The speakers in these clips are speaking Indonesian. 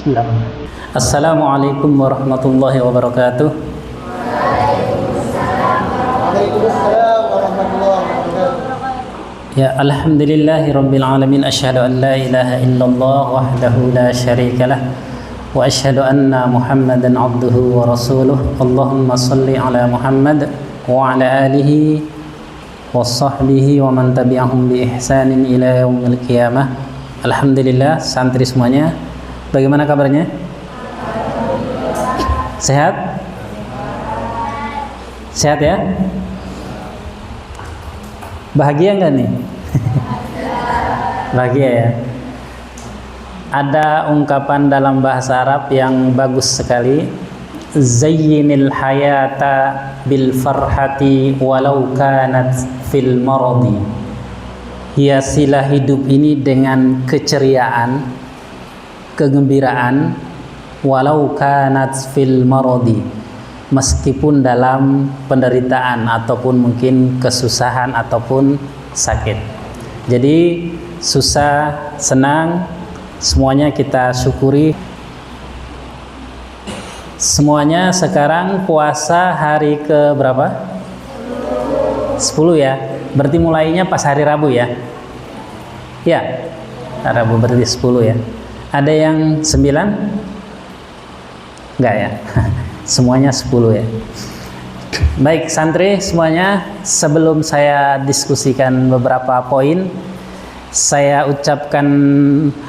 Bismillah. Assalamualaikum warahmatullahi wabarakatuh. Waalaikumsalam warahmatullahi wabarakatuh. Ya, alhamdulillahi rabbil alamin, asyhadu an la ilaha illallah wahdahu la syarikalah wa asyhadu anna Muhammadan abduhu wa rasuluh. Allahumma salli ala Muhammad wa ala alihi wa sahbihi wa man tabi'ahum bi ihsanin ila yaumil qiyamah. Alhamdulillah, santri semuanya, bagaimana kabarnya? Sehat? Sehat ya? Bahagia nggak nih? Bahagia ya. Ada ungkapan dalam bahasa Arab yang bagus sekali. Zayyinil hayata bil farhati walau kanat fil maradi. Hiasilah hidup ini dengan keceriaan, kegembiraan, walau kanat fil maradi, meskipun dalam penderitaan ataupun mungkin kesusahan ataupun sakit. Jadi susah, senang, semuanya kita syukuri. Semuanya sekarang puasa hari ke berapa? 10 ya. Berarti mulainya pas hari Rabu ya? Ya, Rabu berarti 10 ya. Ada yang 9? Enggak ya? Semuanya 10 ya. Baik santri semuanya, sebelum saya diskusikan beberapa poin, saya ucapkan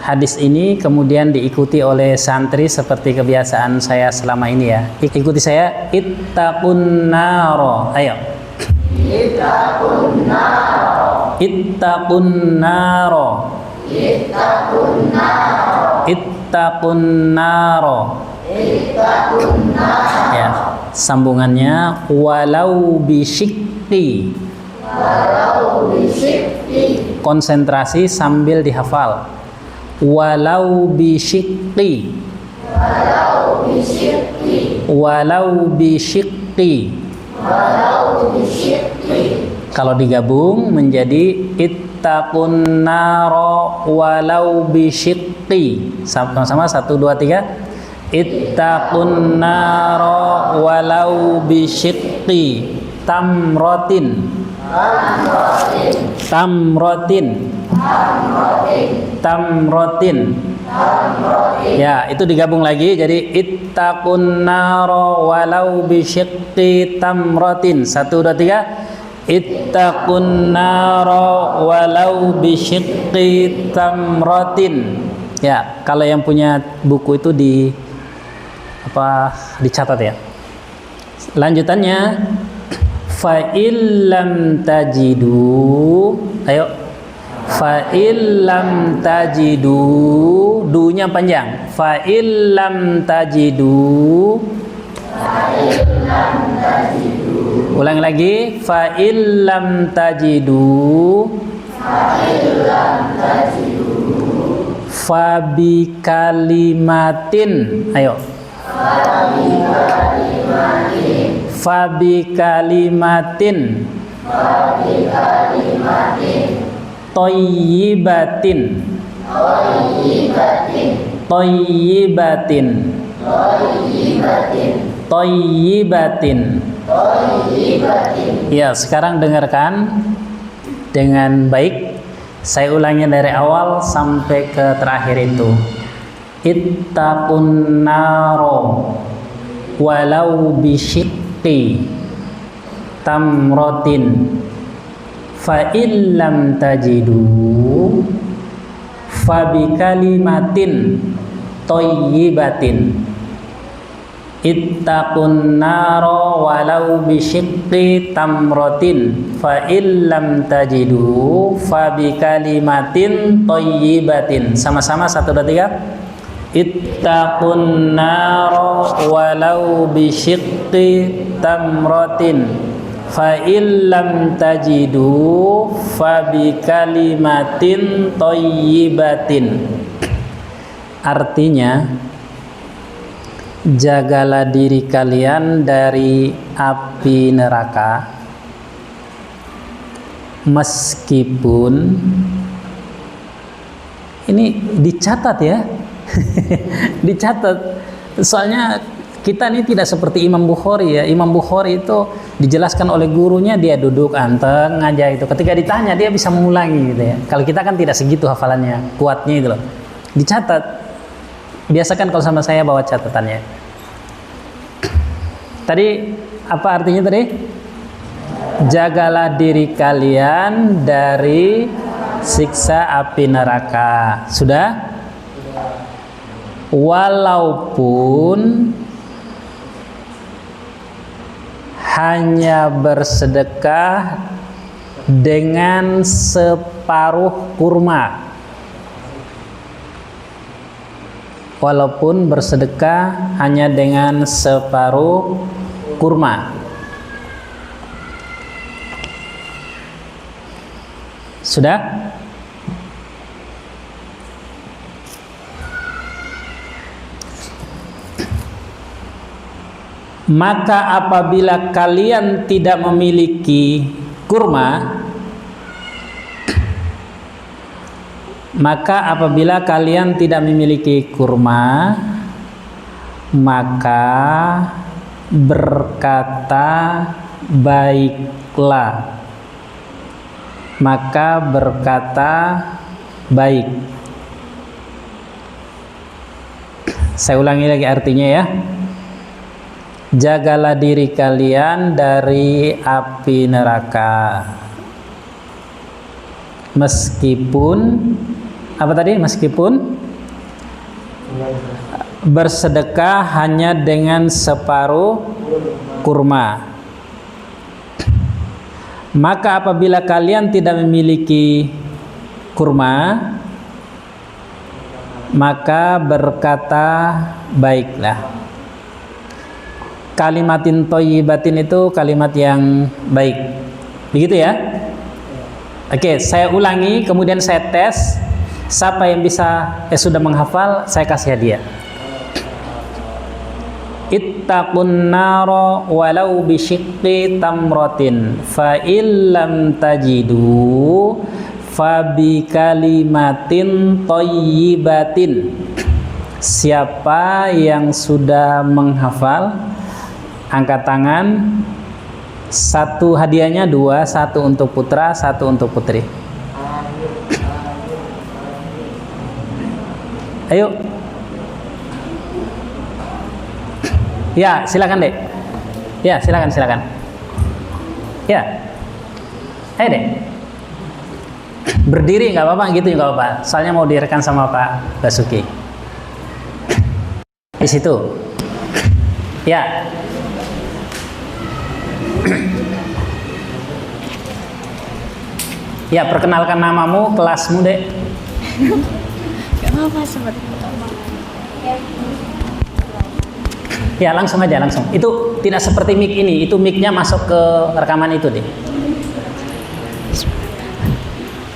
hadis ini kemudian diikuti oleh santri seperti kebiasaan saya selama ini ya. Ikuti saya, ittaqun naro. Ayo. Ittaqun naro. Ittaqun naro. Ittaqun naro. Ittaqun naro. Ittaqun naro. Ya, sambungannya walau bisyikti. Walau bisyikti. Konsentrasi sambil dihafal. Walau bisyikti. Walau bisyikti. Walau bisyikti. Walau bisyikti. Kalau digabung menjadi ittaqun naro walau bisyikti. Sama-sama 1 2 3. Ittaqun naro walau bisyikti tamrotin. Tamrotin. Tamrotin. Ya, itu digabung lagi jadi ittaqun naro walau bisyikti tamrotin. 1 2 3. Ittaqun naro walau bisyikti tamrotin. Ya, kalau yang punya buku itu dicatat ya. Lanjutannya fa illam tajidu. Ayo. Fa illam tajidu, dunya panjang. Fa illam tajidu. Fa illam tajidu. Ulang lagi. Fa illam tajidu. Fa illam tajidu. Fa bi kalimatin. Ayo. Fa bi kalimatin. Fa bi kalimatin. Fa bi kalimatin. Thayyibatin. Thayyibatin. Thayyibatin. Thayyibatin. Thayyibatin. Thayyibatin. Ya, sekarang dengarkan dengan baik. Saya ulangnya dari awal sampai ke terakhir itu. Ittaqun naro walau bisyikti tamrotin fa illam tajidu fa bi kalimatin thayyibatin. Ittaqun naro walau bisyikti tamrotin fa illam tajidu fa bi kalimatin thayyibatin. Sama-sama 1 2 3. Ittaqun naro walau bisyikti tamrotin fa illam tajidu fa bi kalimatin thayyibatin. Artinya, jagalah diri kalian dari api neraka meskipun ini dicatat ya, Dicatat. Soalnya kita ini tidak seperti Imam Bukhari ya. Imam Bukhari itu dijelaskan oleh gurunya, dia duduk anteng aja itu. Ketika ditanya dia bisa mengulangi gitu ya. Kalau kita kan tidak segitu hafalannya, kuatnya itu loh. Dicatat. Biasakan kalau sama saya bawa catatannya. Tadi apa artinya tadi? Jagalah diri kalian dari siksa api neraka. Sudah? Walaupun hanya bersedekah dengan separuh kurma. Walaupun bersedekah hanya dengan separuh kurma. Sudah? Maka apabila kalian tidak memiliki kurma, maka berkata baik. Saya ulangi lagi artinya ya. Jagalah diri kalian dari api neraka. Meskipun bersedekah hanya dengan separuh kurma. Maka apabila kalian tidak memiliki kurma, maka berkata baiklah. Kalimatin thayyibatin itu kalimat yang baik. Begitu ya? Oke, saya ulangi, kemudian saya tes. Siapa yang bisa sudah menghafal, saya kasih hadiah. Ittaqun nara walau bisyiqqi tamratin fa illam tajidu fa bi kalimatin thayyibatin. Siapa yang sudah menghafal, angkat tangan. Satu hadiahnya dua, satu untuk putra, satu untuk putri. Ayo. Ya, silakan Dek. Ya, silakan. Ya. Ayo Dek. Berdiri nggak apa-apa, gitu nggak apa-apa. Soalnya mau direkam sama Pak Basuki. Di situ. Ya. Ya, perkenalkan namamu, kelasmu, Dek. Gak apa-apa, seperti Ya, langsung aja, langsung. Itu tidak seperti mic ini, itu mic-nya masuk ke rekaman itu, Dek.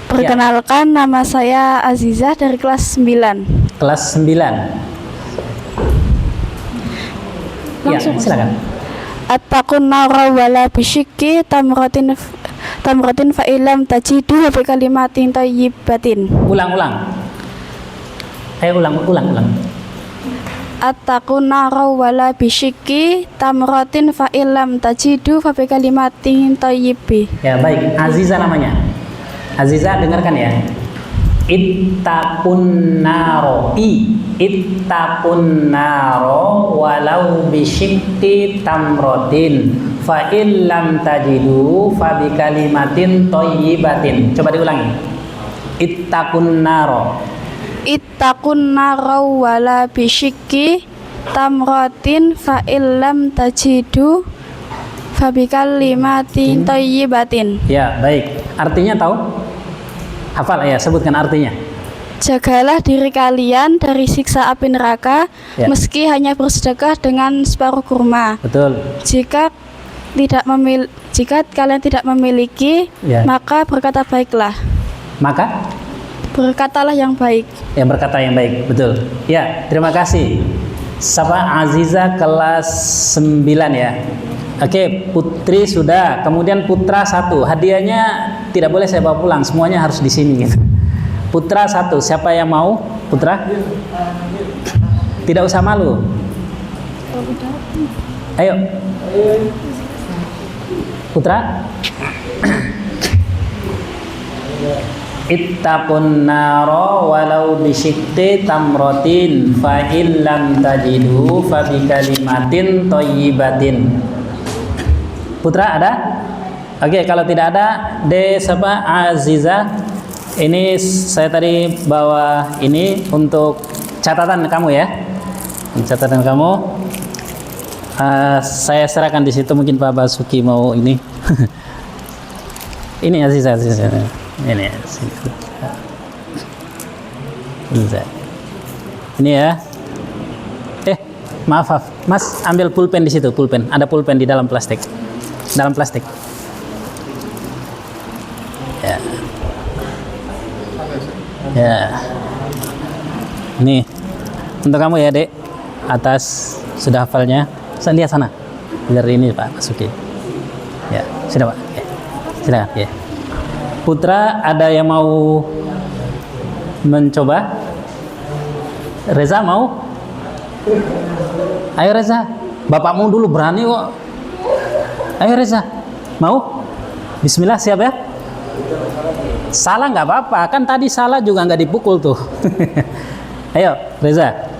Perkenalkan, nama saya Azizah dari kelas 9. Kelas 9. Langsung, ya, silakan. Attaqun nara wala bisyikki tamratin fa ilam tajidu bi kalimatin thayyibatin. Ulang. Ayo ulang. Attaqun nara wala bisyikki tamratin fa ilam tajidu bi kalimatin thayyibi. Ya, baik. Aziza namanya. Aziza, dengarkan ya. Ittaqun naro. Ittaqun naro walau bisyikki tamrotin fa illam tajidu fa bi kalimatin thayyibatin. Coba diulangi. Ittaqun naro. Ittaqun nara wala bisyikki tamratin fa illam tajidu fa bi kalimatin thayyibatin. Ya, baik. Artinya tahu? Hafal ya, sebutkan artinya. Jagalah diri kalian dari siksa api neraka, Ya. meski hanya bersedekah dengan separuh kurma. Betul. Jika kalian tidak memiliki, Ya. maka berkata baiklah. Maka Berkatalah yang baik. yang berkata yang baik, betul. Ya, terima kasih. Sapa Aziza kelas 9 ya. Oke, putri sudah, kemudian putra 1. Hadiahnya tidak boleh saya bawa pulang, semuanya harus di sini gitu. Putra 1, siapa yang mau? Putra? Tidak usah malu. Ayo. Putra. Ittaqun naro walau bisyikti tamrotin fa in lam tajidu fa bi kalimatin thayyibatin. Putra ada? Oke, kalau tidak ada, siapa? Aziza. Ini saya tadi bawa ini untuk catatan kamu ya. Catatan kamu. Saya serahkan di situ, mungkin Pak Basuki mau ini. Ini Aziza. Ini ya. Maaf, Mas, ambil pulpen di situ, pulpen. Ada pulpen di dalam plastik. Ya. Ya. Nih. Untuk kamu ya, Dek. Atas sudah hafalnya. Saya lihat sana. Biar ini Pak Basuki. Ya, sudah Pak. Ya. Silakan, ya. Putra, ada yang mau mencoba? Reza mau? Ayo Reza, bapakmu dulu berani kok. Ayo Reza, mau? Bismillah, siap ya? Salah nggak apa-apa, kan tadi salah juga nggak dipukul tuh. Ayo Reza.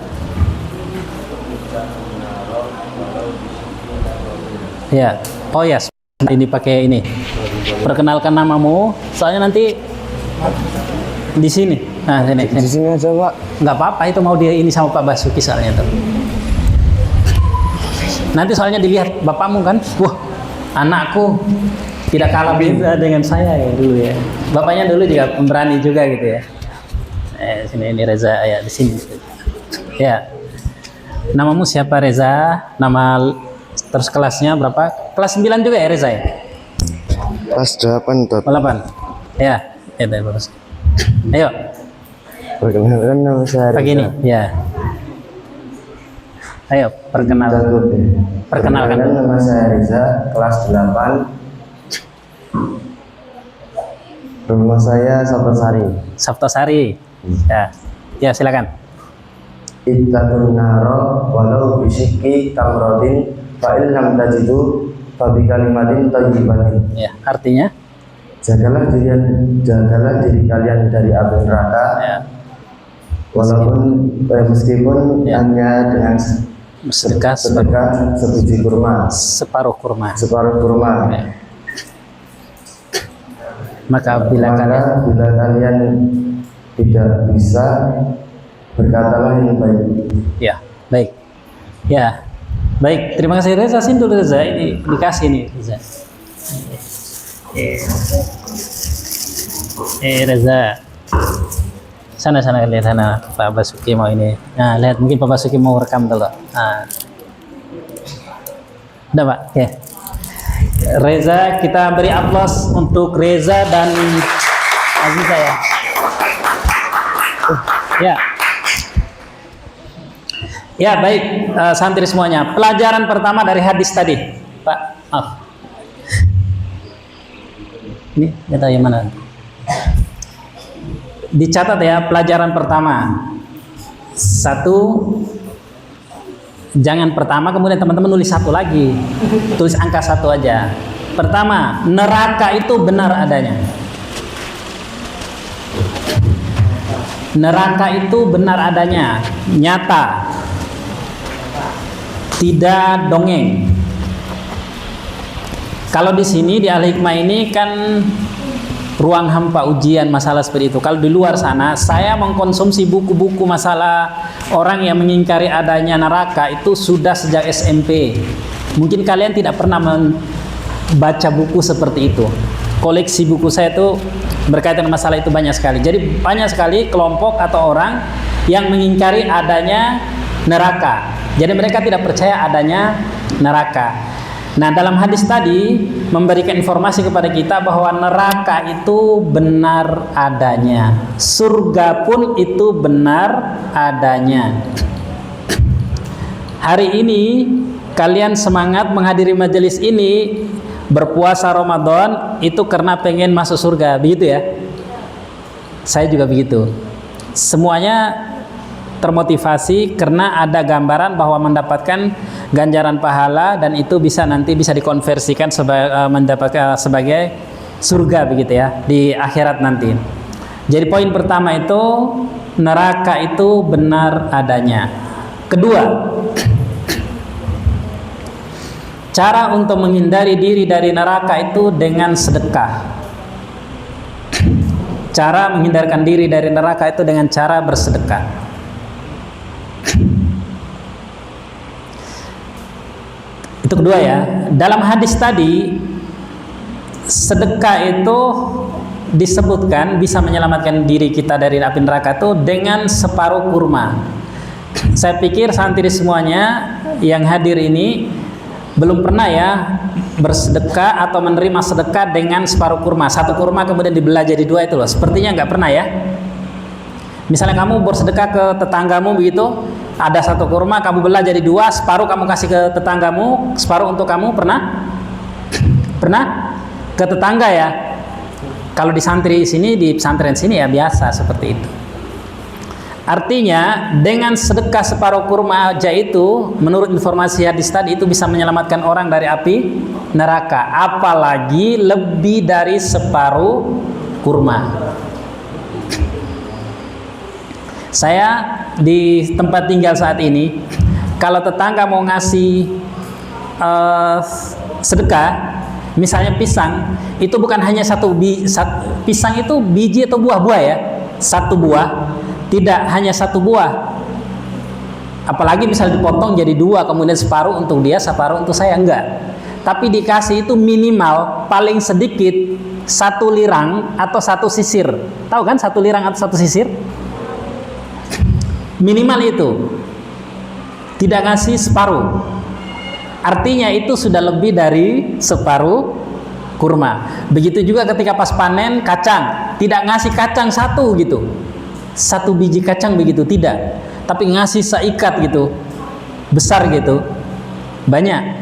Ya, oh ya, ini pakai ini. Perkenalkan namamu, soalnya nanti di sini. Nah, sini. Di sini aja, Pak. Nggak apa-apa, itu mau dia ini sama Pak Basuki soalnya tuh. Nanti soalnya dilihat bapakmu kan, wah, anakku tidak kalah beda dengan saya ya dulu ya. Bapaknya dulu juga pemberani juga gitu ya. Sini ini Reza ya, di sini. Ya. Namamu siapa Reza? Nama terus kelasnya berapa? Kelas 9 juga ya Reza ya? Kelas 8, Pak. 8. Ya, bagus. Ayo. Perkenalkan nama saya Pagi ini, ya. Ayo, perkenalkan. Nama saya Reza, kelas 8. Rumah saya Saptosari. Ya. Ya, silakan. Ittaqun naro walau bisyikki tamrotin fa in lam tajidu fa bi kalimatin thayyibatin. Ya, artinya Jagalah diri kalian dari api neraka. ya, meskipun Ya. hanya dengan sedekah sebiji kurma. separuh kurma. Ya. Maka bila kalian tidak bisa, berkatalah yang baik. ya, baik. Ya. Baik, terima kasih Reza. Sini dulu Reza, ini dikasih nih Reza. Reza. Sana lihat sana Pak Basuki mau ini. Nah, lihat mungkin Pak Basuki mau rekam dulu. Nah. Udah Pak, ya. Reza, kita beri aplaus untuk Reza dan Aziza ya. Ya. Ya, baik, santri semuanya. Pelajaran pertama dari hadis tadi, Pak. Maaf. Ini kita yang mana? Dicatat ya, pelajaran pertama. 1, jangan pertama kemudian teman-teman nulis 1 lagi. Tulis angka 1 aja. Pertama, neraka itu benar adanya. Neraka itu benar adanya, nyata. Tidak dongeng. Kalau di sini di Al-Hikmah ini kan ruang hampa ujian masalah seperti itu. Kalau di luar sana, saya mengkonsumsi buku-buku masalah orang yang mengingkari adanya neraka itu sudah sejak SMP. Mungkin kalian tidak pernah membaca buku seperti itu. Koleksi buku saya itu berkaitan dengan masalah itu banyak sekali. Jadi banyak sekali kelompok atau orang yang mengingkari adanya neraka. Jadi mereka tidak percaya adanya neraka. Nah, dalam hadis tadi memberikan informasi kepada kita bahwa neraka itu benar adanya. Surga pun itu benar adanya. Hari ini kalian semangat menghadiri majelis ini, berpuasa Ramadan itu karena pengen masuk surga, begitu ya? Saya juga begitu. Semuanya termotivasi karena ada gambaran bahwa mendapatkan ganjaran pahala dan itu nanti bisa dikonversikan mendapatkan sebagai surga begitu ya di akhirat nanti. Jadi poin pertama itu neraka itu benar adanya. Kedua, cara untuk menghindari diri dari neraka itu dengan sedekah. Cara menghindarkan diri dari neraka itu dengan cara bersedekah. Itu kedua ya. Dalam hadis tadi sedekah itu disebutkan bisa menyelamatkan diri kita dari api neraka itu dengan separuh kurma. Saya pikir santri semuanya yang hadir ini belum pernah ya bersedekah atau menerima sedekah dengan separuh kurma. Satu kurma kemudian dibelah jadi dua itu loh. Sepertinya nggak pernah ya. Misalnya kamu bersedekah ke tetanggamu begitu, ada satu kurma kamu belah jadi dua, separuh kamu kasih ke tetanggamu, separuh untuk kamu. Pernah ke tetangga ya. Kalau di santri sini, di pesantren sini ya biasa seperti itu. Artinya dengan sedekah separuh kurma aja itu, menurut informasi hadis tadi itu bisa menyelamatkan orang dari api neraka. Apalagi lebih dari separuh kurma. Saya di tempat tinggal saat ini, kalau tetangga mau ngasih sedekah, misalnya pisang, itu bukan hanya pisang itu biji atau buah-buah ya, satu buah, tidak hanya satu buah. Apalagi misal dipotong jadi dua, kemudian separuh untuk dia, separuh untuk saya, enggak. Tapi dikasih itu minimal paling sedikit 1 lirang atau 1 sisir. Tahu kan 1 lirang atau 1 sisir? Minimal itu. Tidak ngasih separuh. Artinya itu sudah lebih dari separuh kurma. Begitu juga ketika pas panen kacang, tidak ngasih kacang satu gitu, 1 biji kacang begitu, tidak, tapi ngasih seikat gitu, besar gitu, banyak.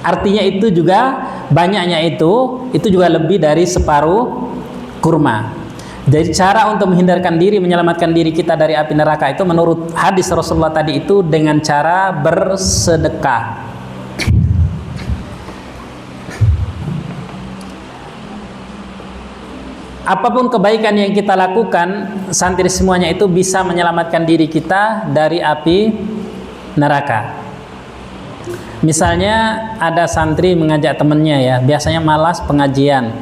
Artinya itu juga banyaknya itu juga lebih dari separuh kurma. Jadi cara untuk menghindarkan diri, menyelamatkan diri kita dari api neraka itu menurut hadis Rasulullah tadi itu dengan cara bersedekah. Apapun kebaikan yang kita lakukan, santri semuanya itu bisa menyelamatkan diri kita dari api neraka. Misalnya ada santri mengajak temannya ya, biasanya malas pengajian,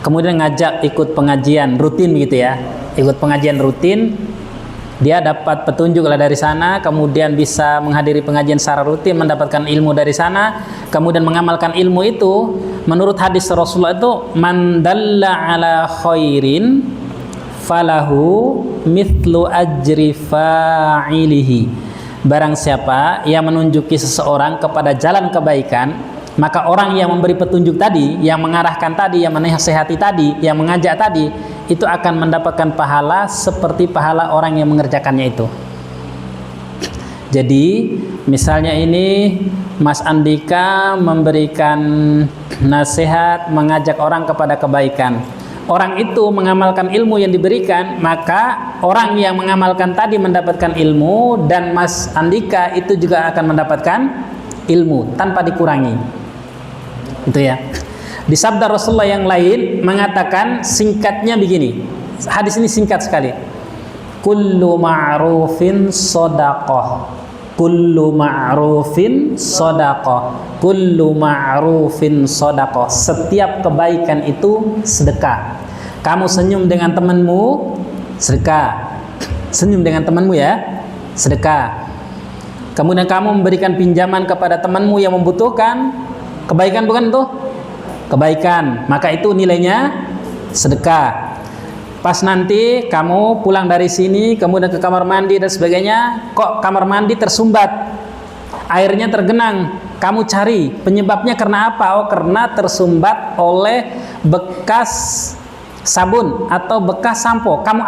kemudian ngajak ikut pengajian rutin begitu ya, ikut pengajian rutin, dia dapat petunjuk lah dari sana, kemudian bisa menghadiri pengajian secara rutin, mendapatkan ilmu dari sana, kemudian mengamalkan ilmu itu. Menurut hadis Rasulullah itu, man dalla ala khairin falahu mithlu ajri fa'ilihi. Barang siapa yang menunjuki seseorang kepada jalan kebaikan, maka orang yang memberi petunjuk tadi, yang mengarahkan tadi, yang menasihati tadi, yang mengajak tadi, itu akan mendapatkan pahala seperti pahala orang yang mengerjakannya itu. Jadi misalnya ini Mas Andika memberikan nasihat, mengajak orang kepada kebaikan, orang itu mengamalkan ilmu yang diberikan, maka orang yang mengamalkan tadi mendapatkan ilmu, dan Mas Andika itu juga akan mendapatkan ilmu tanpa dikurangi. Itu ya. Di sabda Rasulullah yang lain mengatakan, singkatnya begini, hadis ini singkat sekali, kullu ma'rufin shadaqah, kullu ma'rufin shadaqah, kullu ma'rufin shadaqah. Setiap kebaikan itu sedekah. Kamu senyum dengan temanmu, sedekah. Senyum dengan temanmu ya, sedekah. Kemudian kamu memberikan pinjaman kepada temanmu yang membutuhkan, kebaikan bukan tuh? Kebaikan, maka itu nilainya sedekah. Pas nanti kamu pulang dari sini, kemudian ke kamar mandi dan sebagainya, kok kamar mandi tersumbat, airnya tergenang, kamu cari penyebabnya karena apa? Oh, karena tersumbat oleh bekas sabun atau bekas sampo. Kamu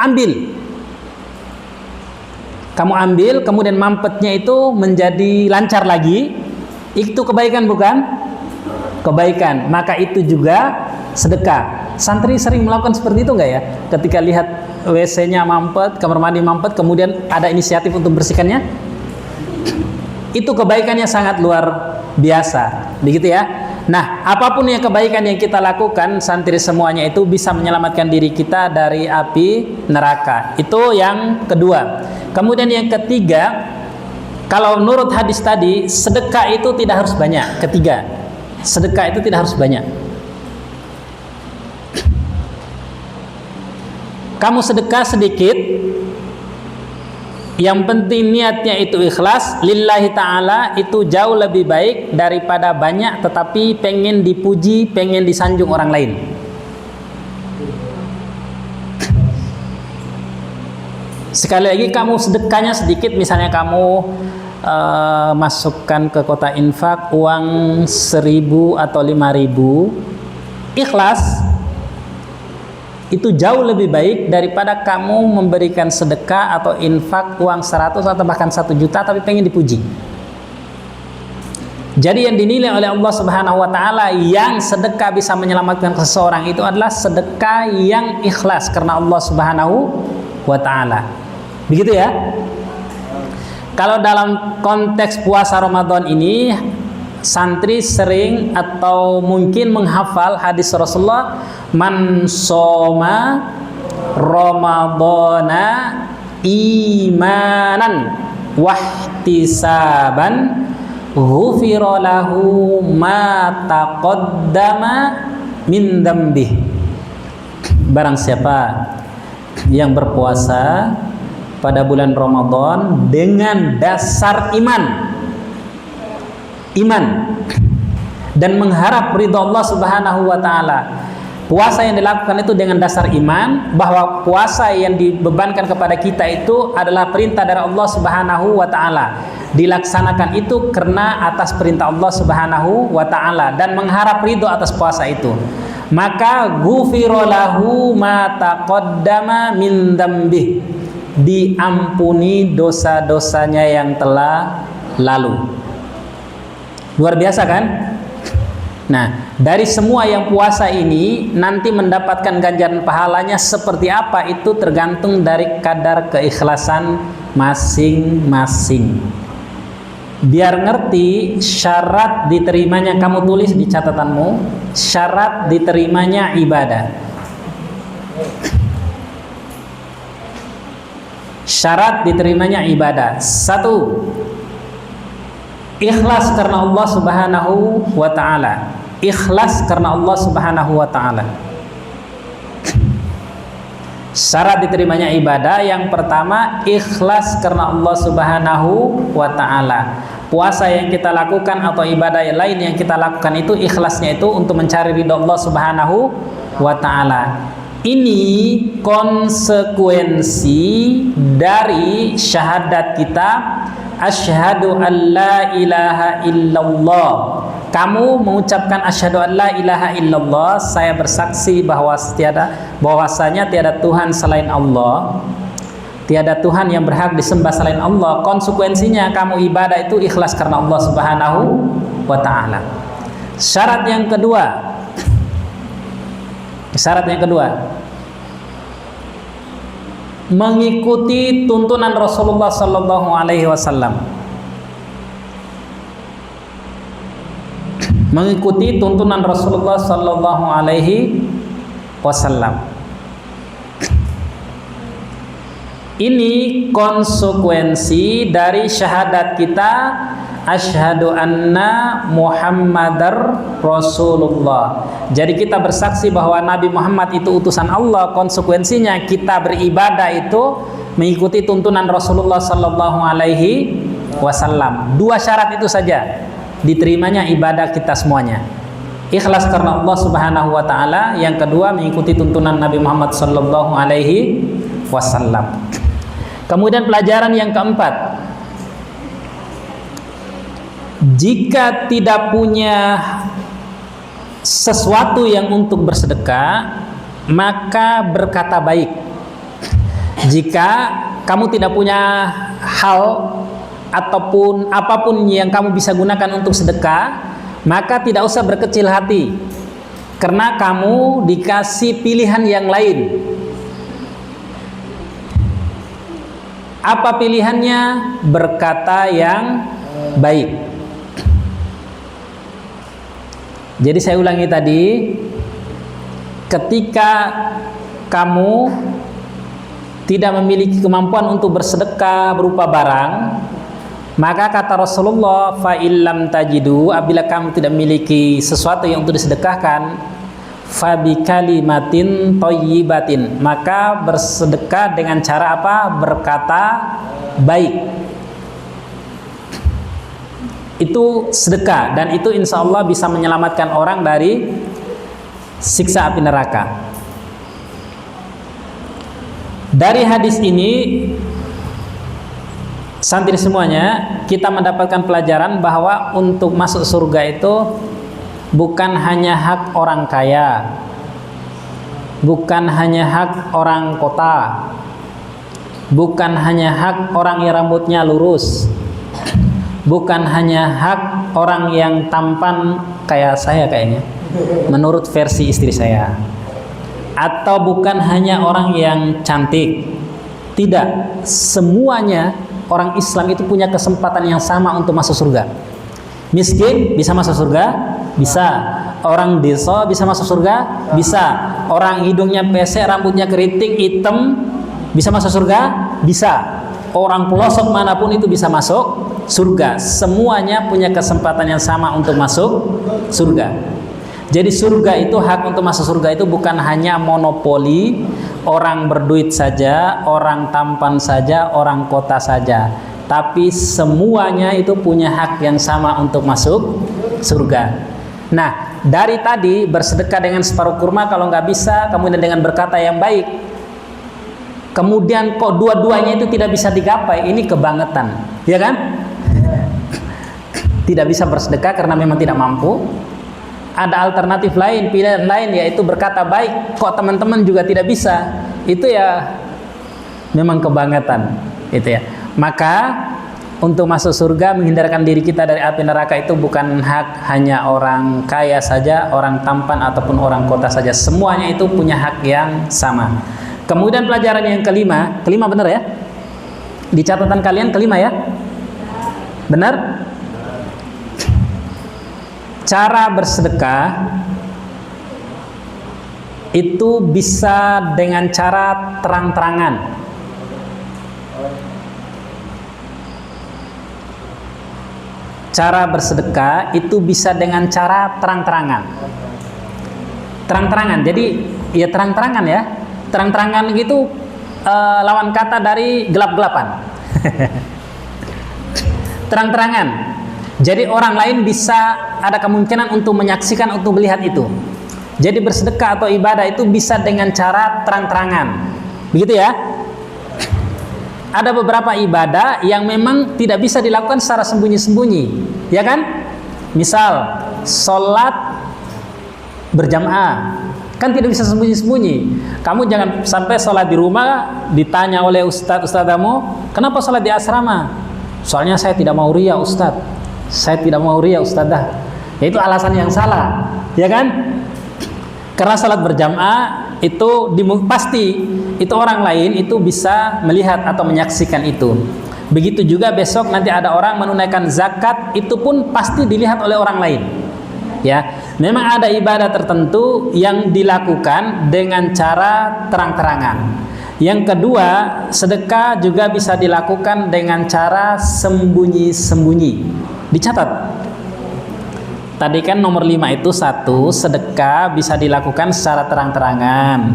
ambil, kemudian mampetnya itu menjadi lancar lagi. Itu kebaikan bukan? Kebaikan, maka itu juga sedekah. Santri sering melakukan seperti itu nggak ya? Ketika lihat WC-nya mampet, kamar mandi mampet, kemudian ada inisiatif untuk bersihkannya? Itu kebaikannya sangat luar biasa, begitu ya. Nah, apapun yang kebaikan yang kita lakukan, santri semuanya itu bisa menyelamatkan diri kita dari api neraka. Itu yang kedua. Kemudian yang ketiga, kalau menurut hadis tadi, sedekah itu tidak harus banyak. Ketiga, sedekah itu tidak harus banyak. Kamu sedekah sedikit, yang penting niatnya itu ikhlas lillahi ta'ala, itu jauh lebih baik daripada banyak tetapi pengen dipuji, pengen disanjung orang lain. Sekali lagi, kamu sedekahnya sedikit, misalnya kamu masukkan ke kotak infak uang 1.000 atau 5.000, ikhlas, itu jauh lebih baik daripada kamu memberikan sedekah atau infak uang 100 atau bahkan 1 juta tapi pengen dipuji. Jadi yang dinilai oleh Allah Subhanahu wa taala, yang sedekah bisa menyelamatkan seseorang itu adalah sedekah yang ikhlas karena Allah Subhanahu wa taala. Begitu ya. Kalau dalam konteks puasa Ramadan ini, santri sering atau mungkin menghafal hadis Rasulullah, man soma Ramadana imanan wahtisaban ghufira lahu ma taqaddama min dzambih. Barang siapa yang berpuasa pada bulan Ramadan dengan dasar iman dan mengharap ridha Allah Subhanahu wa taala. Puasa yang dilakukan itu dengan dasar iman, bahwa puasa yang dibebankan kepada kita itu adalah perintah dari Allah Subhanahu wa taala. Dilaksanakan itu karena atas perintah Allah Subhanahu wa taala dan mengharap ridha atas puasa itu. Maka ghufira lahu ma taqaddama min dzambih, diampuni dosa-dosanya yang telah lalu. Luar biasa kan? Nah, dari semua yang puasa ini nanti mendapatkan ganjaran pahalanya seperti apa, itu tergantung dari kadar keikhlasan masing-masing. Biar ngerti syarat diterimanya, kamu tulis di catatanmu, syarat diterimanya ibadah. Syarat diterimanya ibadah. 1, ikhlas karena Allah Subhanahu wa taala. Ikhlas karena Allah Subhanahu wa taala. Syarat diterimanya ibadah yang pertama, ikhlas karena Allah Subhanahu wa taala. Puasa yang kita lakukan atau ibadah yang lain yang kita lakukan itu ikhlasnya itu untuk mencari ridha Allah Subhanahu wa taala. Ini konsekuensi dari syahadat kita, asyhadu an la ilaha illallah. Kamu mengucapkan asyhadu an la ilaha illallah, saya bersaksi bahwasanya tiada Tuhan selain Allah, tiada Tuhan yang berhak disembah selain Allah. Konsekuensinya kamu ibadah itu ikhlas karena Allah Subhanahu wa taala. Syarat yang kedua, mengikuti tuntunan Rasulullah sallallahu alaihi wasallam. Mengikuti tuntunan Rasulullah sallallahu alaihi wasallam. Ini konsekuensi dari syahadat kita, asyhadu anna Muhammadar Rasulullah. Jadi kita bersaksi bahwa Nabi Muhammad itu utusan Allah. Konsekuensinya kita beribadah itu mengikuti tuntunan Rasulullah sallallahu alaihi wasallam. 2 syarat itu saja diterimanya ibadah kita semuanya. Ikhlas karena Allah Subhanahu wa taala, yang kedua mengikuti tuntunan Nabi Muhammad sallallahu alaihi wasallam. Kemudian pelajaran yang keempat, jika tidak punya sesuatu yang untuk bersedekah, maka berkata baik. Jika kamu tidak punya hal ataupun apapun yang kamu bisa gunakan untuk sedekah, maka tidak usah berkecil hati. Karena kamu dikasih pilihan yang lain. Apa pilihannya? Berkata yang baik. Jadi saya ulangi tadi, ketika kamu tidak memiliki kemampuan untuk bersedekah berupa barang, maka kata Rasulullah, fa illam tajidu, apabila kamu tidak memiliki sesuatu yang untuk disedekahkan, fa bi kalimatin thayyibatin, maka bersedekah dengan cara apa? Berkata baik. Itu sedekah, dan itu insya Allah bisa menyelamatkan orang dari siksa api neraka. Dari hadis ini, santri semuanya, kita mendapatkan pelajaran bahwa untuk masuk surga itu bukan hanya hak orang kaya, bukan hanya hak orang kota, bukan hanya hak orang yang rambutnya lurus, bukan hanya hak orang yang tampan kayak saya kayaknya, menurut versi istri saya, atau bukan hanya orang yang cantik. Tidak, semuanya orang Islam itu punya kesempatan yang sama untuk masuk surga. Miskin bisa masuk surga, bisa. Orang desa bisa masuk surga, bisa. Orang hidungnya pesek, rambutnya keriting, hitam, bisa masuk surga, bisa. Orang pelosok manapun itu bisa masuk surga. Semuanya punya kesempatan yang sama untuk masuk surga. Jadi surga itu, hak untuk masuk surga itu bukan hanya monopoli orang berduit saja, orang tampan saja, orang kota saja, tapi semuanya itu punya hak yang sama untuk masuk surga. Nah, dari tadi bersedekah dengan separuh kurma kalau nggak bisa, kemudian dengan berkata yang baik, kemudian kok dua-duanya itu tidak bisa digapai, ini kebangetan, ya kan? Tidak bisa bersedekah karena memang tidak mampu. Ada alternatif lain, pilihan lain, yaitu berkata baik. Kok teman-teman juga tidak bisa? Itu ya memang kebangetan, itu ya. Maka untuk masuk surga, menghindarkan diri kita dari api neraka itu bukan hak hanya orang kaya saja, orang tampan ataupun orang kota saja. Semuanya itu punya hak yang sama. Kemudian pelajaran yang kelima benar ya? Di catatan kalian kelima ya? Benar? Cara bersedekah itu bisa dengan cara terang-terangan. Cara bersedekah itu bisa dengan cara terang-terangan. Terang-terangan, jadi ya terang-terangan ya. Terang-terangan gitu lawan kata dari gelap-gelapan. Terang-terangan. Jadi orang lain bisa ada kemungkinan untuk menyaksikan, untuk melihat itu. Jadi bersedekah atau ibadah itu bisa dengan cara terang-terangan. Begitu ya. Ada beberapa ibadah yang memang tidak bisa dilakukan secara sembunyi-sembunyi, ya kan? Misal sholat berjamaah, kan tidak bisa sembunyi-sembunyi. Kamu jangan sampai sholat di rumah ditanya oleh ustadz-ustadzamu, kenapa sholat di asrama? Soalnya saya tidak mau riya ustadz. Saya tidak mau riya ustadzah. Itu alasan yang salah, ya kan? Karena salat berjamaah itu pasti itu orang lain itu bisa melihat atau menyaksikan itu. Begitu juga besok nanti ada orang menunaikan zakat, itu pun pasti dilihat oleh orang lain. Ya, memang ada ibadah tertentu yang dilakukan dengan cara terang-terangan. Yang kedua, sedekah juga bisa dilakukan dengan cara sembunyi-sembunyi. Dicatat. Tadi kan nomor 5 itu satu, sedekah bisa dilakukan secara terang-terangan,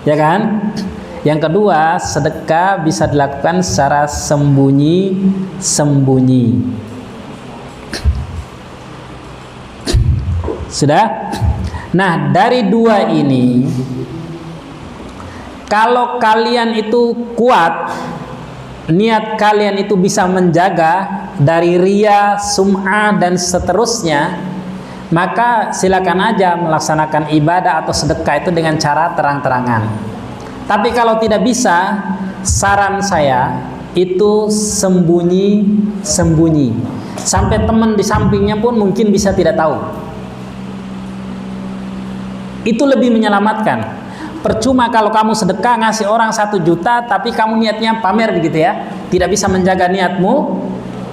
ya kan? Yang kedua, sedekah bisa dilakukan secara sembunyi-sembunyi. Sudah? Nah, dari dua ini, kalau kalian itu kuat, niat kalian itu bisa menjaga dari riya, sum'ah dan seterusnya, maka silakan aja melaksanakan ibadah atau sedekah itu dengan cara terang-terangan. Tapi kalau tidak bisa, saran saya itu sembunyi-sembunyi. Sampai teman di sampingnya pun mungkin bisa tidak tahu. Itu lebih menyelamatkan. Percuma kalau kamu sedekah ngasih orang 1 juta tapi kamu niatnya pamer begitu ya, tidak bisa menjaga niatmu,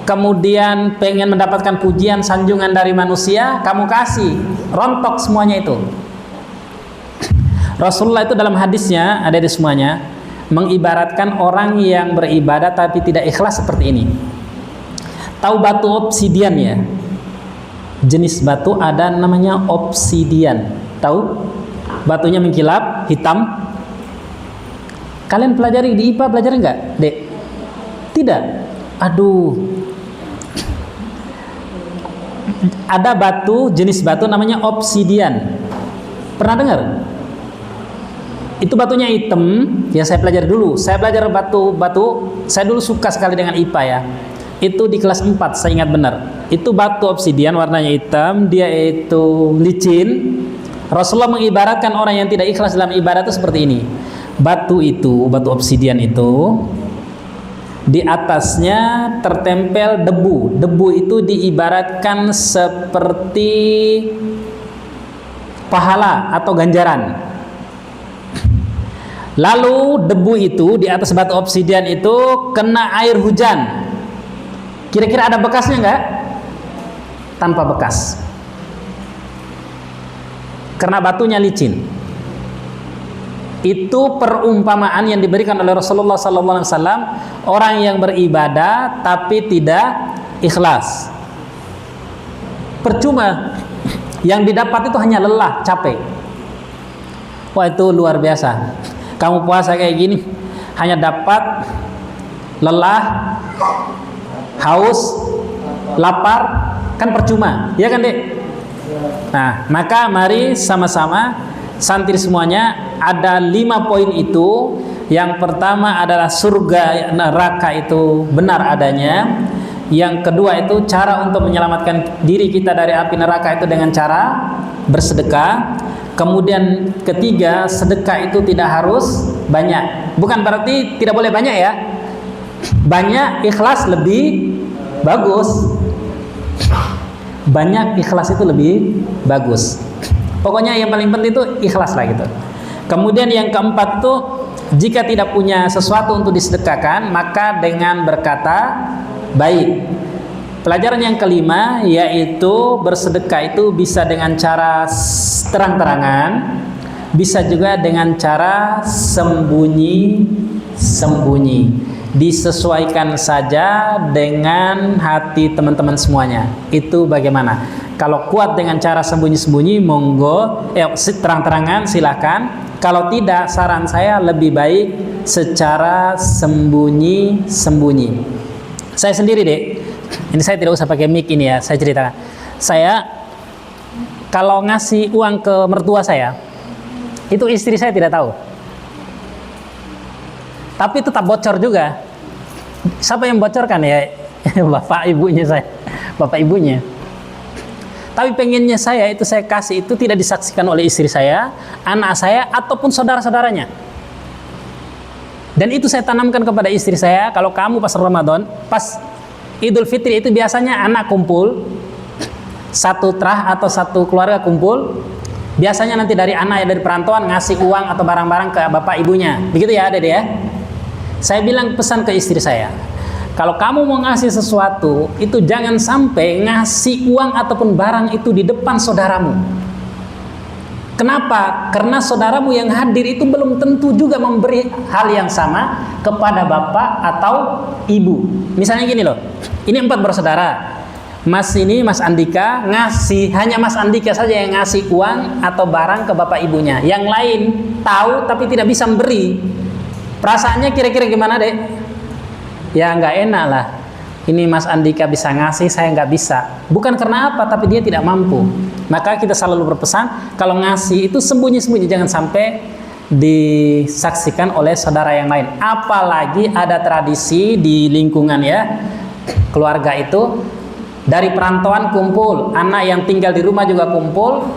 kemudian pengen mendapatkan pujian sanjungan dari manusia, kamu kasih, rontok semuanya itu. Rasulullah itu dalam hadisnya ada di semuanya mengibaratkan orang yang beribadah tapi tidak ikhlas seperti ini. Tahu batu obsidian ya? Jenis batu ada namanya obsidian. Tahu? Batunya mengkilap, hitam. Kalian pelajari di IPA, pelajari nggak, Dek? Tidak. Aduh. Ada batu, jenis batu namanya obsidian. Pernah dengar? Itu batunya hitam. Ya saya pelajari dulu. Saya belajar batu. Saya dulu suka sekali dengan IPA ya. Itu di kelas 4, saya ingat benar. Itu batu obsidian warnanya hitam, dia itu licin. Rasulullah mengibaratkan orang yang tidak ikhlas dalam ibadah itu seperti ini. Batu obsidian itu di atasnya tertempel debu. Debu itu diibaratkan seperti pahala atau ganjaran. Lalu debu itu di atas batu obsidian itu kena air hujan. Kira-kira ada bekasnya enggak? Tanpa bekas. Karena batunya licin. Itu perumpamaan yang diberikan oleh Rasulullah SAW, orang yang beribadah tapi tidak ikhlas. Percuma, yang didapat itu hanya lelah, capek. Wah, itu luar biasa. Kamu puasa kayak gini hanya dapat lelah, haus, lapar, kan percuma, ya kan, Dek? Nah, maka mari sama-sama santri semuanya, ada 5 poin itu. Yang pertama adalah surga neraka itu benar adanya. Yang kedua itu cara untuk menyelamatkan diri kita dari api neraka itu dengan cara bersedekah. Kemudian ketiga, sedekah itu tidak harus banyak. Bukan berarti tidak boleh banyak ya. Banyak ikhlas lebih bagus. Banyak ikhlas itu lebih bagus. Pokoknya yang paling penting itu ikhlas lah gitu. Kemudian yang keempat itu, jika tidak punya sesuatu untuk disedekahkan, maka dengan berkata baik. Pelajaran yang kelima yaitu bersedekah itu bisa dengan cara terang-terangan, bisa juga dengan cara sembunyi-sembunyi. Disesuaikan saja dengan hati teman-teman semuanya. Itu bagaimana? Kalau kuat dengan cara sembunyi-sembunyi, monggo, terang-terangan silakan. Kalau tidak, saran saya lebih baik secara sembunyi-sembunyi. Saya sendiri, Dek. Ini saya tidak usah pakai mic ini ya, saya ceritakan. Saya kalau ngasih uang ke mertua saya, itu istri saya tidak tahu. Tapi tetap bocor juga. Siapa yang bocorkan ya? Bapak ibunya saya. Bapak ibunya. Tapi pengennya saya itu saya kasih itu tidak disaksikan oleh istri saya, anak saya, ataupun saudara-saudaranya. Dan itu saya tanamkan kepada istri saya, kalau kamu pas Ramadan, pas Idul Fitri itu biasanya anak kumpul, satu terah atau satu keluarga kumpul, biasanya nanti dari anak ya dari perantauan ngasih uang atau barang-barang ke bapak ibunya. Begitu ya, Dede ya? Saya bilang pesan ke istri saya, kalau kamu mau ngasih sesuatu, itu jangan sampai ngasih uang ataupun barang itu di depan saudaramu. Kenapa? Karena saudaramu yang hadir itu belum tentu juga memberi hal yang sama kepada bapak atau ibu. Misalnya gini loh, ini 4 bersaudara. Mas Andika ngasih, hanya Mas Andika saja yang ngasih uang atau barang ke bapak ibunya. Yang lain tahu tapi tidak bisa memberi. Perasaannya kira-kira gimana, Dek? Ya nggak enak lah. Ini Mas Andika bisa ngasih, saya nggak bisa. Bukan karena apa, tapi dia tidak mampu. Maka kita selalu berpesan, kalau ngasih itu sembunyi-sembunyi, jangan sampai disaksikan oleh saudara yang lain. Apalagi ada tradisi di lingkungan ya, keluarga itu, dari perantauan kumpul, anak yang tinggal di rumah juga kumpul,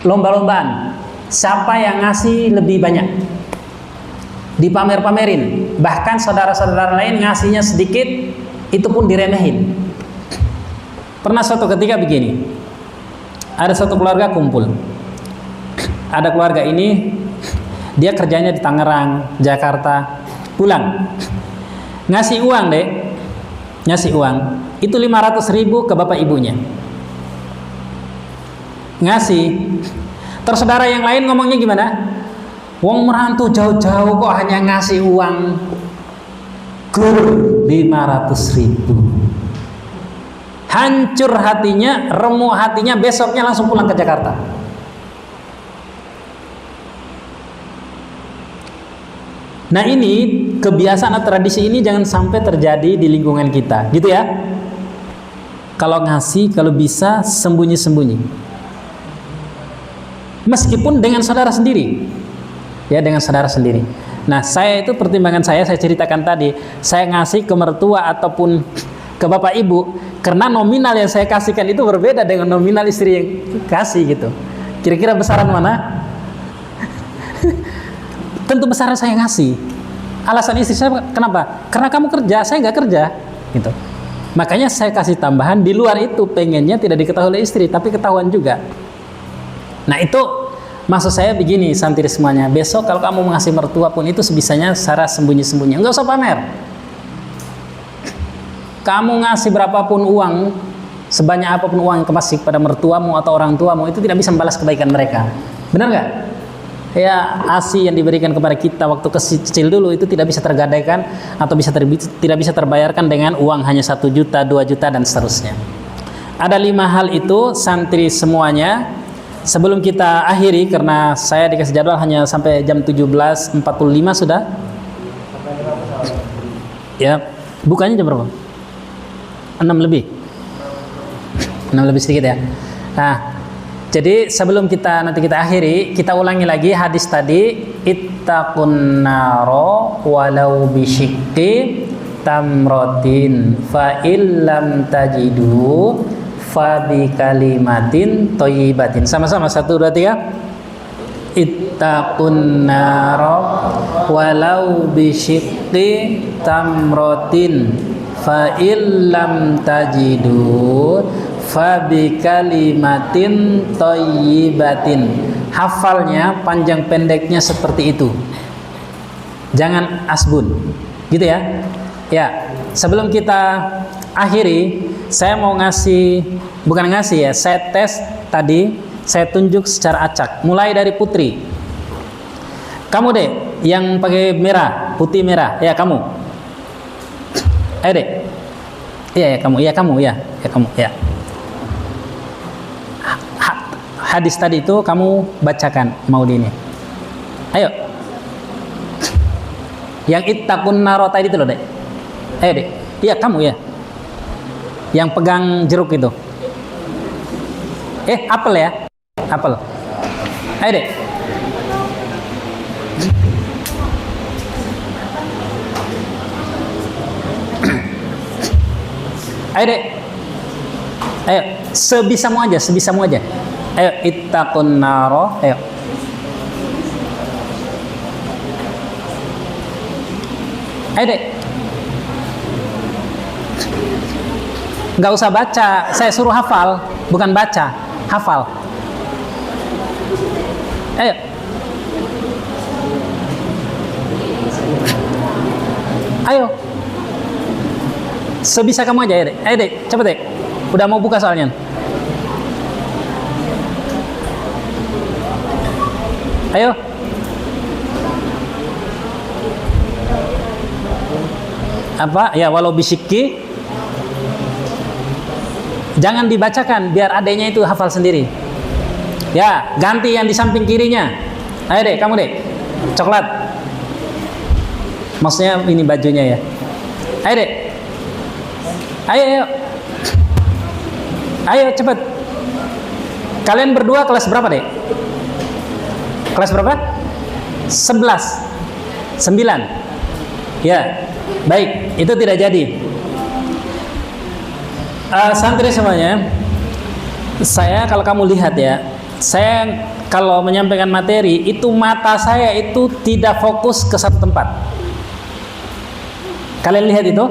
lomba-lombaan. Siapa yang ngasih lebih banyak? Dipamer-pamerin, bahkan saudara-saudara lain ngasihnya sedikit, itu pun diremehin. Pernah suatu ketika begini, ada satu keluarga kumpul, ada keluarga ini, dia kerjanya di Tangerang, Jakarta, pulang ngasih uang deh, ngasih uang itu 500.000 ke bapak ibunya, ngasih. Terus saudara yang lain ngomongnya gimana? Wong merantau jauh-jauh kok hanya ngasih uang 500.000. Hancur hatinya, remuk hatinya, besoknya langsung pulang ke Jakarta. Nah ini kebiasaan atau tradisi ini jangan sampai terjadi di lingkungan kita, gitu ya. Kalau ngasih, kalau bisa sembunyi-sembunyi, meskipun dengan saudara sendiri, ya dengan saudara sendiri. Nah saya itu pertimbangan saya ceritakan tadi, saya ngasih ke mertua ataupun ke bapak ibu, karena nominal yang saya kasihkan itu berbeda dengan nominal istri yang kasih gitu. Kira-kira besaran mana? Tentu besaran saya ngasih. Alasan istri saya kenapa? Karena kamu kerja, saya nggak kerja gitu. Makanya saya kasih tambahan. Di luar itu pengennya tidak diketahui oleh istri, tapi ketahuan juga. Nah itu maksud saya begini, santri semuanya, besok kalau kamu mengasih mertua pun itu sebisanya secara sembunyi-sembunyi, nggak usah pamer. Kamu ngasih berapapun uang, sebanyak apapun uang yang kasih kepada mertuamu atau orang tuamu, itu tidak bisa membalas kebaikan mereka. Benar nggak? Ya, ASI yang diberikan kepada kita waktu kecil dulu itu tidak bisa tergadaikan atau tidak bisa terbayarkan dengan uang hanya 1 juta, 2 juta dan seterusnya. Ada 5 hal itu santri semuanya. Sebelum kita akhiri, karena saya dikasih jadwal hanya sampai jam 17.45 sudah. Ya, bukanya jam berapa? 6 lebih sedikit ya. Nah, jadi sebelum nanti kita akhiri, kita ulangi lagi hadis tadi, ittaqun naro walau bisyikki tamrotin fa illam tajidu fa bi kalimatin thayyibatin. Sama-sama 1 2 3. Ittaqun naro walau bisyikki tamrotin fa illam tajidu fa bi kalimatin thayyibatin. Hafalnya panjang pendeknya seperti itu, jangan asbun, gitu ya. Ya, sebelum kita akhiri, saya mau saya tes tadi, saya tunjuk secara acak, mulai dari Putri. Kamu deh yang pakai merah, putih merah, ya kamu. Ayo dek. Iya kamu. Hadis tadi itu kamu bacakan Maudi ini. Ayo. Yang ittaqun naro tadi itu loh dek. Ayo dek. Iya kamu ya. Yang pegang jeruk itu. Apel ya. Apel. Ayo dek. Ayo dek, ayo sebisamu aja. Ayo ittaqun naro, ayo. Ayo dek, nggak usah baca, saya suruh hafal, bukan baca, hafal. Ayo. Ayo. Sebisa kamu aja ya dek. Ayo dek, cepet dek. Udah mau buka soalnya. Ayo. Apa? Ya walau bisyikki. Jangan dibacakan, biar adanya itu hafal sendiri. Ya, ganti yang di samping kirinya. Ayo dek, kamu dek. Coklat. Maksudnya ini bajunya ya. Ayo dek. Ayo cepet. Kalian berdua kelas berapa dek? Kelas berapa? 11 9. Ya, baik, itu tidak jadi. Santri semuanya, saya kalau kamu lihat ya, saya kalau menyampaikan materi itu mata saya itu tidak fokus ke satu tempat. Kalian lihat itu?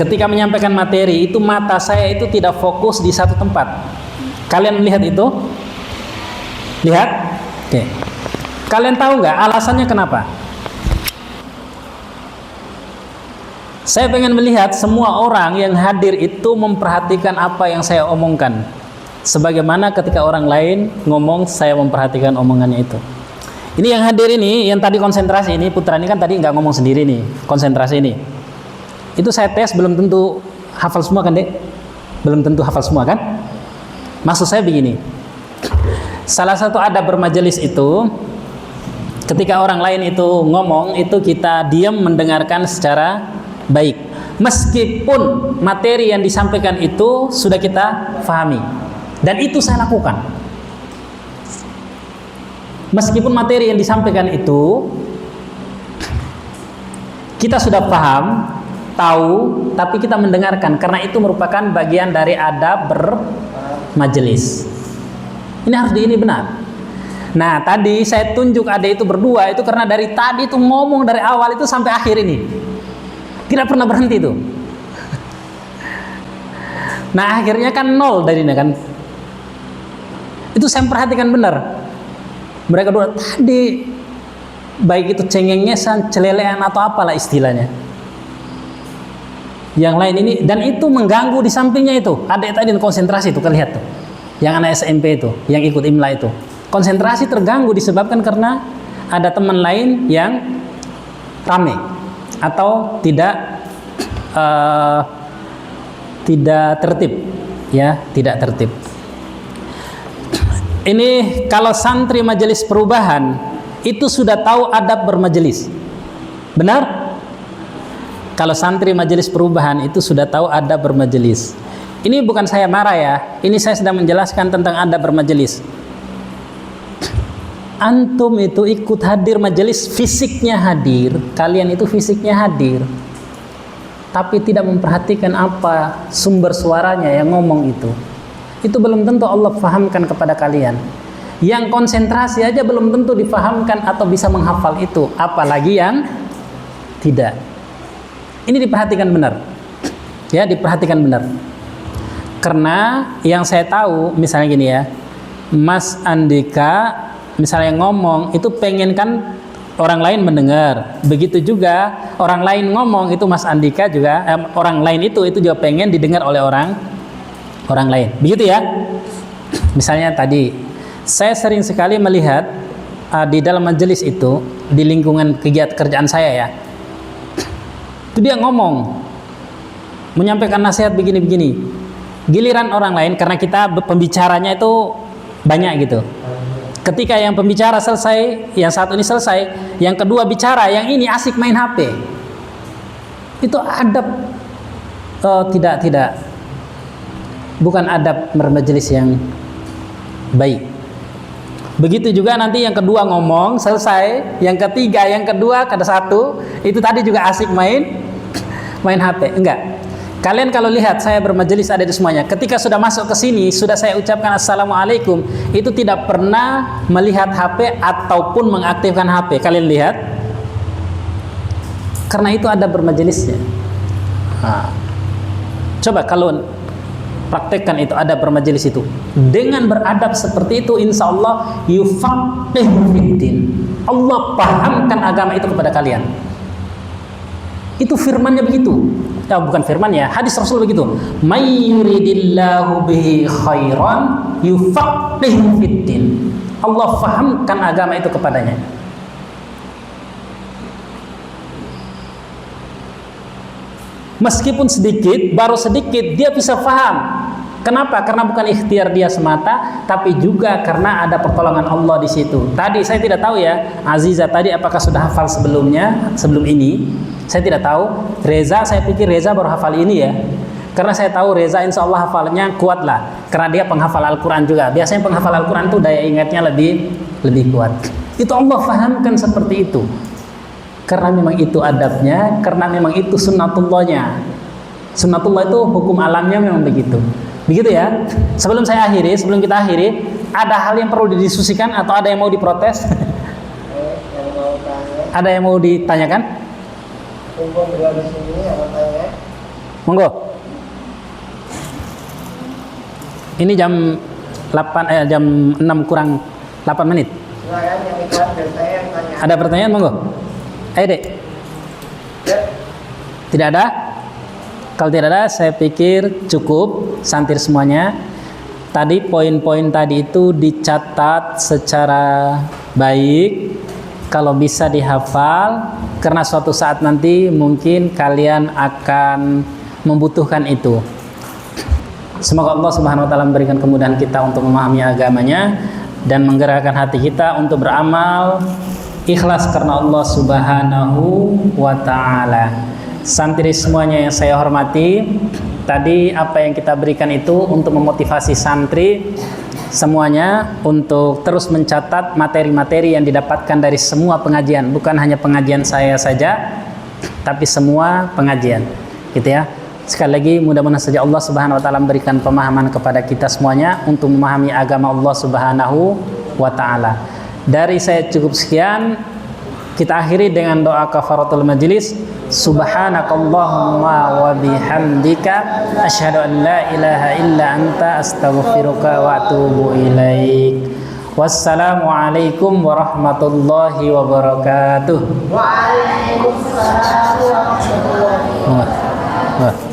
Ketika menyampaikan materi itu mata saya itu tidak fokus di satu tempat. Kalian melihat itu? Lihat. Oke. Kalian tahu nggak alasannya kenapa? Saya pengen melihat semua orang yang hadir itu memperhatikan apa yang saya omongkan. Sebagaimana ketika orang lain ngomong, saya memperhatikan omongannya itu. Ini yang hadir ini, yang tadi konsentrasi ini, Putra ini kan tadi nggak ngomong sendiri nih, konsentrasi ini. Itu saya tes, belum tentu hafal semua kan, Dek? Belum tentu hafal semua kan? Maksud saya begini, salah satu adab bermajelis itu, ketika orang lain itu ngomong, itu kita diam mendengarkan secara baik. Meskipun materi yang disampaikan itu sudah kita fahami. Dan itu saya lakukan. Meskipun materi yang disampaikan itu kita sudah paham, tahu, tapi kita mendengarkan, karena itu merupakan bagian dari adab bermajelis. Ini harus ini benar. Nah, tadi saya tunjuk ada itu berdua itu karena dari tadi itu ngomong dari awal itu sampai akhir ini. Tidak pernah berhenti itu. Nah, akhirnya kan nol dari ini kan. Itu saya perhatikan benar. Mereka dua tadi baik itu cengeng-ngesan, celelean atau apalah istilahnya. Yang lain ini, dan itu mengganggu di sampingnya itu. Ada tadi konsentrasi itu, lihat tuh. Yang anak SMP itu, yang ikut imla itu. Konsentrasi terganggu disebabkan karena ada teman lain yang rame atau tidak tertib, ya, tidak tertib. Ini kalau santri majelis perubahan itu sudah tahu adab bermajelis, benar? Kalau santri majelis perubahan itu sudah tahu adab bermajelis. Ini bukan saya marah ya, ini saya sedang menjelaskan tentang adab bermajelis. Antum itu ikut hadir majelis, fisiknya hadir, kalian itu fisiknya hadir, tapi tidak memperhatikan apa sumber suaranya yang ngomong itu belum tentu Allah fahamkan kepada kalian. Yang konsentrasi aja belum tentu difahamkan atau bisa menghafal itu, apalagi yang tidak. Ini diperhatikan benar, ya, diperhatikan benar. Karena yang saya tahu, misalnya gini ya, Mas Andika misalnya ngomong itu pengen kan orang lain mendengar. Begitu juga orang lain ngomong itu Mas Andika juga orang lain itu juga pengen didengar oleh orang lain. Begitu ya. Misalnya tadi saya sering sekali melihat di dalam majelis itu, di lingkungan kegiatan kerjaan saya ya. Itu dia ngomong menyampaikan nasihat begini-begini. Giliran orang lain, karena kita pembicaranya itu banyak gitu. Ketika yang pembicara selesai, yang satu ini selesai, yang kedua bicara, yang ini asik main HP. Itu adab tidak bukan adab bermajelis yang baik. Begitu juga nanti yang kedua ngomong selesai, yang ketiga, yang kedua ada satu, itu tadi juga asik main HP. Enggak. Kalian kalau lihat saya bermajelis ada di semuanya. Ketika sudah masuk ke sini, sudah saya ucapkan assalamualaikum, itu tidak pernah melihat HP ataupun mengaktifkan HP. Kalian lihat? Karena itu ada bermajelisnya. Nah, coba kalau praktekkan itu, ada bermajelis itu. Dengan beradab seperti itu, insya Allah yufaqihu fiddin. Allah pahamkan agama itu kepada kalian. Itu firmannya begitu. Ya, bukan firman ya, hadis Rasul begitu. May yuridillahu bihi khairan yufaqihu fiddin. Allah fahamkan agama itu kepadanya. Meskipun sedikit, baru sedikit dia bisa faham. Kenapa? Karena bukan ikhtiar dia semata, tapi juga karena ada pertolongan Allah di situ. Tadi saya tidak tahu ya, Aziza tadi apakah sudah hafal sebelum ini? Saya tidak tahu. Reza, saya pikir Reza baru hafal ini ya. Karena saya tahu Reza insya Allah hafalnya kuat lah, karena dia penghafal Al-Quran juga. Biasanya penghafal Al-Quran itu daya ingatnya lebih kuat. Itu Allah fahamkan seperti itu. Karena memang itu adabnya, karena memang itu sunnatullahnya. Sunnatullah itu hukum alamnya memang begitu. Begitu ya. Sebelum kita akhiri, ada hal yang perlu didiskusikan atau ada yang mau diprotes? Ada yang mau ditanyakan? Monggo. Ini jam 6 kurang 8 menit. Ada pertanyaan monggo? Ayo Dek. Tidak ada? Kalau tidak ada, saya pikir cukup santir semuanya. Tadi poin-poin tadi itu dicatat secara baik, kalau bisa dihafal, karena suatu saat nanti mungkin kalian akan membutuhkan itu. Semoga Allah Subhanahu wa taala memberikan kemudahan kita untuk memahami agamanya dan menggerakkan hati kita untuk beramal ikhlas karena Allah Subhanahu wa taala. Santri semuanya yang saya hormati, tadi apa yang kita berikan itu untuk memotivasi santri semuanya untuk terus mencatat materi-materi yang didapatkan dari semua pengajian, bukan hanya pengajian saya saja, tapi semua pengajian, gitu ya. Sekali lagi mudah-mudahan saja Allah Subhanahu wa taala memberikan pemahaman kepada kita semuanya untuk memahami agama Allah Subhanahu wa taala. Dari saya cukup sekian. Kita akhiri dengan doa kafaratul majlis. Subhanakallahumma wa bihamdika asyhadu an la ilaha illa anta astaghfiruka wa atubu ilaik. Wassalamualaikum warahmatullahi wabarakatuh. Waalaikumsalam warahmatullahi wabarakatuh.